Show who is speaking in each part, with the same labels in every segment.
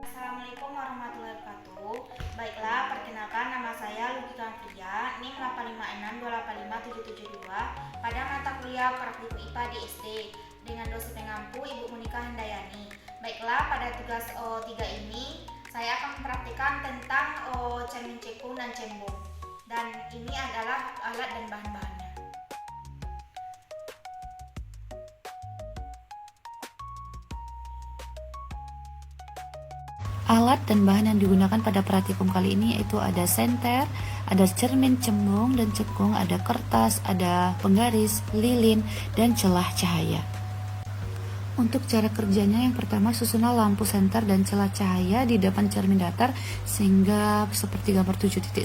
Speaker 1: Assalamualaikum warahmatullahi wabarakatuh. Baiklah, perkenalkan nama saya Lugika Fria, NIM 856285772 pada mata kuliah Praktikum IPA di SD dengan dosen pengampu Ibu Monika Handayani. Baiklah, pada tugas 3 ini saya akan mempraktikkan tentang cermin cekung dan cembung. Dan ini adalah alat dan bahan-bahannya.
Speaker 2: Alat dan bahan yang digunakan pada praktikum kali ini yaitu ada senter, ada cermin cembung dan cekung, ada kertas, ada penggaris, lilin, dan celah cahaya. Untuk cara kerjanya, yang pertama susunlah lampu senter dan celah cahaya di depan cermin datar sehingga seperti gambar 7.1.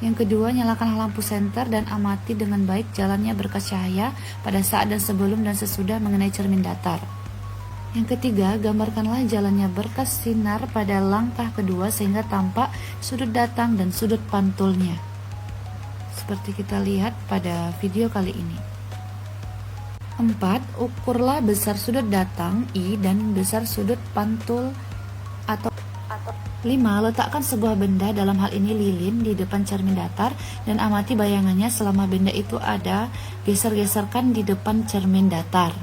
Speaker 2: Yang kedua, nyalakan lampu senter dan amati dengan baik jalannya berkas cahaya pada saat dan sebelum dan sesudah mengenai cermin datar. Yang ketiga, gambarkanlah jalannya berkas sinar pada langkah kedua sehingga tampak sudut datang dan sudut pantulnya. Seperti kita lihat pada video kali ini. 4. Ukurlah besar sudut datang I dan besar sudut pantul atau 5. Letakkan sebuah benda, dalam hal ini lilin, di depan cermin datar dan amati bayangannya selama benda itu ada. Geser-geserkan di depan cermin datar.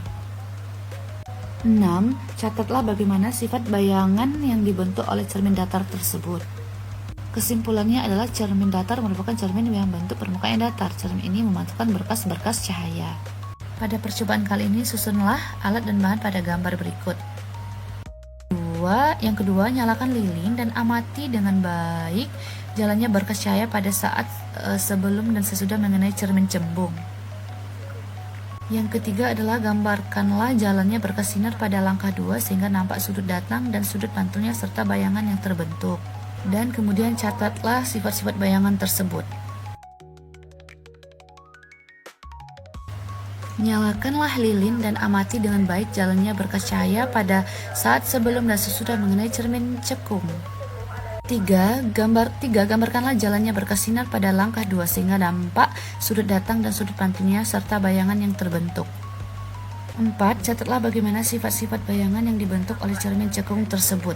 Speaker 2: 6. Catatlah bagaimana sifat bayangan yang dibentuk oleh cermin datar tersebut. Kesimpulannya adalah cermin datar merupakan cermin yang bentuk permukaan yang datar. Cermin ini memantulkan berkas-berkas cahaya. Pada percobaan kali ini, susunlah alat dan bahan pada gambar berikut. Yang kedua, nyalakan lilin dan amati dengan baik jalannya berkas cahaya pada saat sebelum dan sesudah mengenai cermin cembung. Yang ketiga adalah gambarkanlah jalannya berkas sinar pada langkah 2 sehingga nampak sudut datang dan sudut pantulnya serta bayangan yang terbentuk. Dan kemudian catatlah sifat-sifat bayangan tersebut. Nyalakanlah lilin dan amati dengan baik jalannya berkas cahaya pada saat sebelum dan sesudah mengenai cermin cekung. 3. Gambarkanlah jalannya berkas sinar pada langkah 2 sehingga nampak sudut datang dan sudut pantulnya serta bayangan yang terbentuk. 4. Catatlah bagaimana sifat-sifat bayangan yang dibentuk oleh cermin cekung tersebut.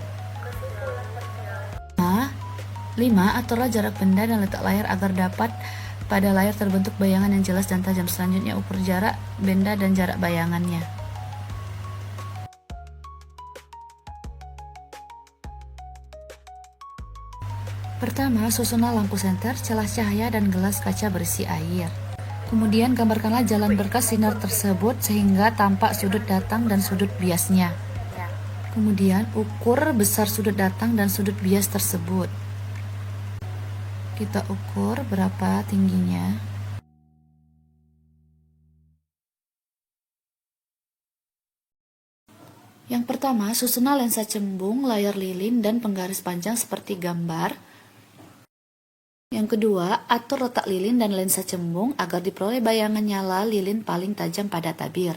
Speaker 2: 5. Aturlah jarak benda dan letak layar agar dapat pada layar terbentuk bayangan yang jelas dan tajam. Selanjutnya ukur jarak benda dan jarak bayangannya. Pertama, susunlah lampu senter, celah cahaya, dan gelas kaca berisi air. Kemudian gambarkanlah jalan berkas sinar tersebut sehingga tampak sudut datang dan sudut biasnya. Kemudian ukur besar sudut datang dan sudut bias tersebut. Kita ukur berapa tingginya. Yang pertama, susunlah lensa cembung, layar lilin, dan penggaris panjang seperti gambar. Yang kedua, atur letak lilin dan lensa cembung agar diperoleh bayangan nyala lilin paling tajam pada tabir.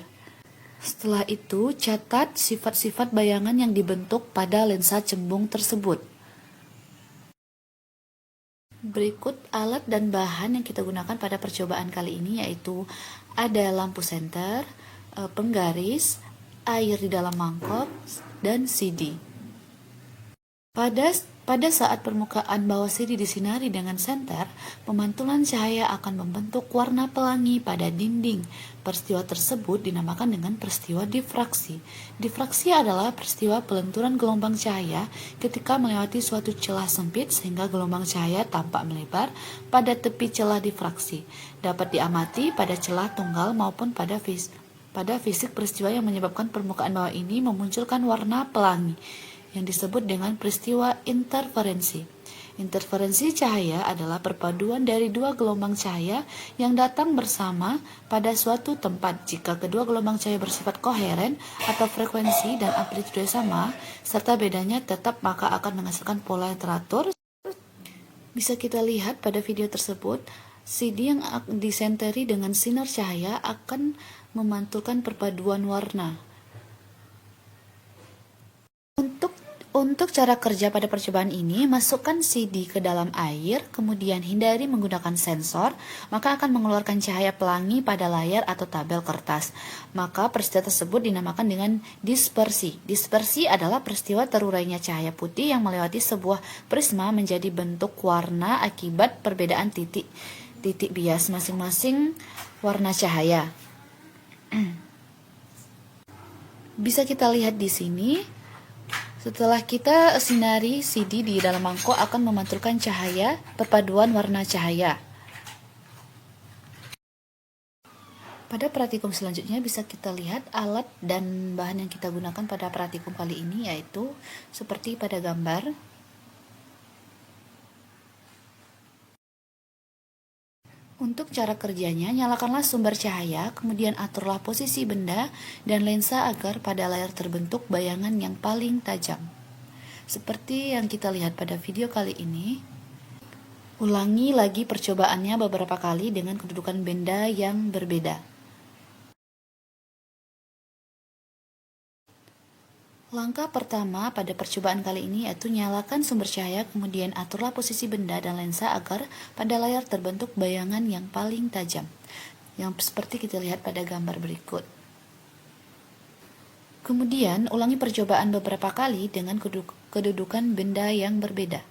Speaker 2: Setelah itu, catat sifat-sifat bayangan yang dibentuk pada lensa cembung tersebut. Berikut alat dan bahan yang kita gunakan pada percobaan kali ini, yaitu ada lampu senter, penggaris, air di dalam mangkok, dan CD. Pada saat permukaan bawah CD disinari dengan senter, pemantulan cahaya akan membentuk warna pelangi pada dinding. Peristiwa tersebut dinamakan dengan peristiwa difraksi. Difraksi adalah peristiwa pelenturan gelombang cahaya ketika melewati suatu celah sempit sehingga gelombang cahaya tampak melebar pada tepi celah difraksi. Dapat diamati pada celah tunggal maupun pada fisik peristiwa yang menyebabkan permukaan bawah ini memunculkan warna pelangi, yang disebut dengan peristiwa interferensi. Interferensi cahaya adalah perpaduan dari dua gelombang cahaya yang datang bersama pada suatu tempat. Jika kedua gelombang cahaya bersifat koheren atau frekuensi dan amplitude sama, serta bedanya tetap, maka akan menghasilkan pola yang teratur. Bisa kita lihat pada video tersebut, CD yang disenteri dengan sinar cahaya akan memantulkan perpaduan warna. Untuk cara kerja pada percobaan ini, masukkan CD ke dalam air, kemudian hindari menggunakan sensor, maka akan mengeluarkan cahaya pelangi pada layar atau tabel kertas. Maka peristiwa tersebut dinamakan dengan dispersi. Dispersi adalah peristiwa terurainya cahaya putih yang melewati sebuah prisma menjadi bentuk warna akibat perbedaan titik bias masing-masing warna cahaya. Bisa kita lihat di sini. Setelah kita sinari CD di dalam mangkok akan memantulkan cahaya perpaduan warna cahaya. Pada praktikum selanjutnya bisa kita lihat alat dan bahan yang kita gunakan pada praktikum kali ini, yaitu seperti pada gambar. Untuk cara kerjanya, nyalakanlah sumber cahaya, kemudian aturlah posisi benda dan lensa agar pada layar terbentuk bayangan yang paling tajam. Seperti yang kita lihat pada video kali ini, ulangi lagi percobaannya beberapa kali dengan kedudukan benda yang berbeda. Langkah pertama pada percobaan kali ini yaitu nyalakan sumber cahaya, kemudian aturlah posisi benda dan lensa agar pada layar terbentuk bayangan yang paling tajam, yang seperti kita lihat pada gambar berikut. Kemudian ulangi percobaan beberapa kali dengan kedudukan benda yang berbeda.